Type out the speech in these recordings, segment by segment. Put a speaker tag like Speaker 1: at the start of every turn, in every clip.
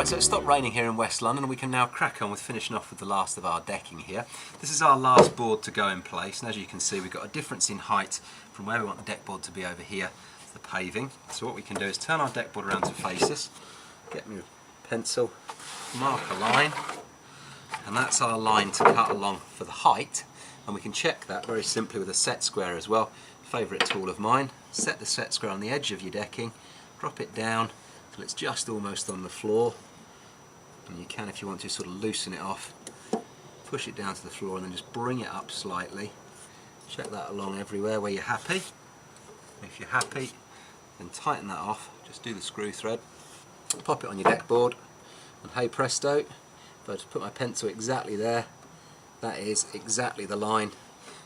Speaker 1: Right, so it's stopped raining here in West London and we can now crack on with finishing off with the last of our decking here. This is our last board to go in place, and as you can see we've got a difference in height from where we want the deck board to be over here to the paving. So what we can do is turn our deck board around to face us, get me a pencil, mark a line, and that's our line to cut along for the height, and we can check that very simply with a set square as well. Favourite tool of mine. Set the set square on the edge of your decking, drop it down till it's just almost on the floor, and you can, if you want to, sort of loosen it off, push it down to the floor and then just bring it up slightly. Check that along everywhere where you're happy. If you're happy, then tighten that off, just do the screw thread, pop it on your deck board, and hey presto, if I just put my pencil exactly there, that is exactly the line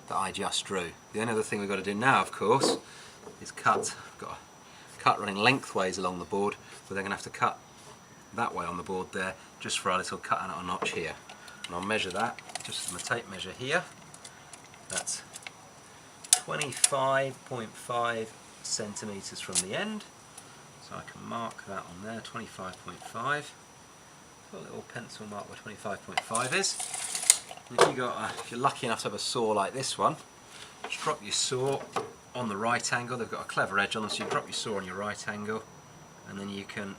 Speaker 1: that I just drew. The only other thing we've got to do now, of course, is cut. We've got a cut running lengthways along the board, we're then going to have to cut that way on the board there, just for our little cut and a notch here. And I'll measure that just from a tape measure here. That's 25.5 centimetres from the end, so I can mark that on there, 25.5. Got a little pencil mark where 25.5 is. And if you're lucky enough to have a saw like this one, just drop your saw on the right angle. They've got a clever edge on them, so you drop your saw on your right angle, and then you can,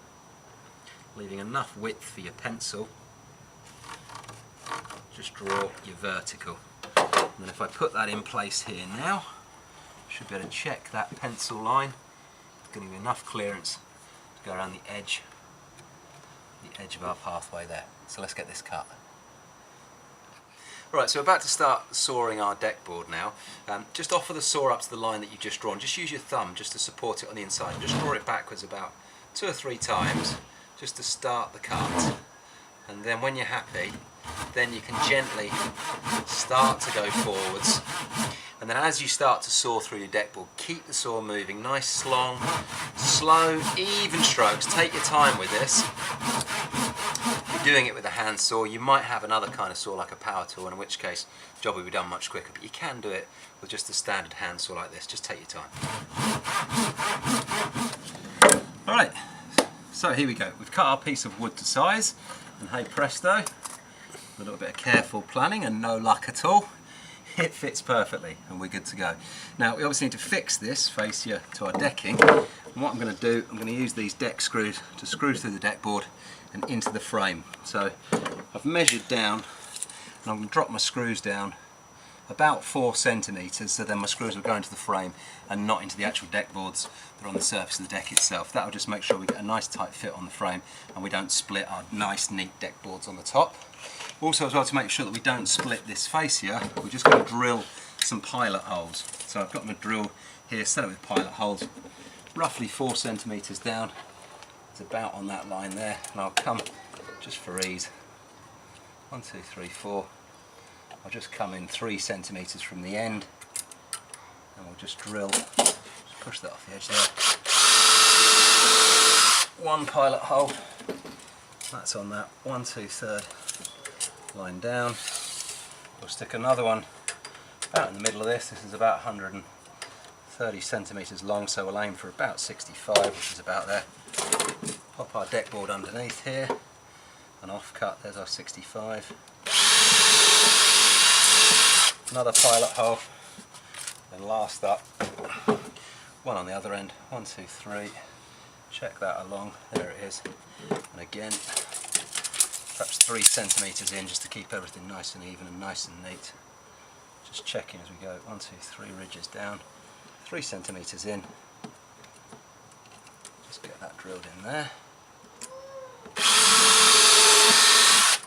Speaker 1: leaving enough width for your pencil, just draw your vertical. And then if I put that in place here now, I should be able to check that pencil line. It's going to give me enough clearance to go around the edge of our pathway there. So let's get this cut. Right, so we're about to start sawing our deck board now. Just offer the saw up to the line that you've just drawn. Just use your thumb just to support it on the inside. Just draw it backwards about 2 or 3 times just to start the cut. And then when you're happy, then you can gently start to go forwards. And then as you start to saw through your deck board, keep the saw moving, nice, long, slow, even strokes. Take your time with this. If you're doing it with a hand saw, you might have another kind of saw like a power tool, in which case the job will be done much quicker, but you can do it with just a standard hand saw like this. Just take your time. Alright, so here we go. We've cut our piece of wood to size, and hey presto, a little bit of careful planning and no luck at all, it fits perfectly and we're good to go. Now we obviously need to fix this fascia to our decking, and what I'm going to do, I'm going to use these deck screws to screw through the deck board and into the frame. So I've measured down, and I'm going to drop my screws down about 4 centimetres, so then my screws will go into the frame and not into the actual deck boards that are on the surface of the deck itself. That will just make sure we get a nice tight fit on the frame and we don't split our nice neat deck boards on the top. Also as well, to make sure that we don't split this fascia, we're just going to drill some pilot holes. So I've got my drill here set up with pilot holes, roughly 4 centimetres down. It's about on that line there, and I'll come, just for ease, 1, 2, 3, 4. I'll just come in 3 centimetres from the end, and we'll just drill, just push that off the edge there. 1 pilot hole, that's on that 1, 2, 3rd line down. We'll stick another one about in the middle of this. This is about 130 centimetres long, so we'll aim for about 65, which is about there. Pop our deck board underneath here, and off cut, there's our 65. Another pilot hole, and last up, one on the other end, 1, 2, 3, check that along, there it is, and again, perhaps 3 centimetres in just to keep everything nice and even and nice and neat. Just checking as we go, 1, 2, 3 ridges down, 3 centimetres in, just get that drilled in there.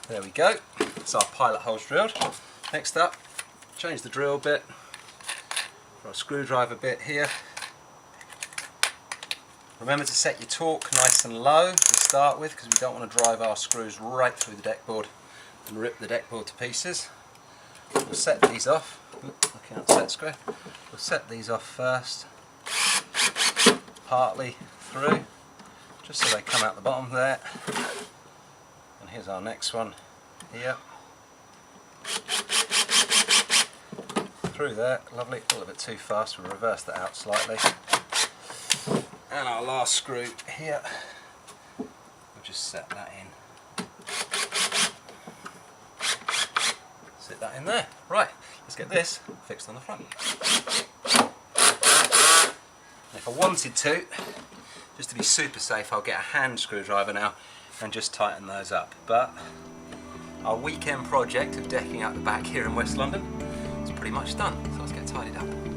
Speaker 1: There we go, that's our pilot holes drilled. Next up, change the drill bit for our screwdriver bit here. Remember to set your torque nice and low to start with, because we don't want to drive our screws right through the deck board and rip the deck board to pieces. We'll set these off, looking at the set square, we'll set these off first, partly through, just so they come out the bottom there. And here's our next one here. Through there, lovely, a little bit too fast, we'll reverse that out slightly. And our last screw here, we'll just set that in slip that in there. Right, let's get this fixed on the front. If I wanted to, just to be super safe, I'll get a hand screwdriver now and just tighten those up. But our weekend project of decking out the back here in West London is pretty much done, so let's get tidied up.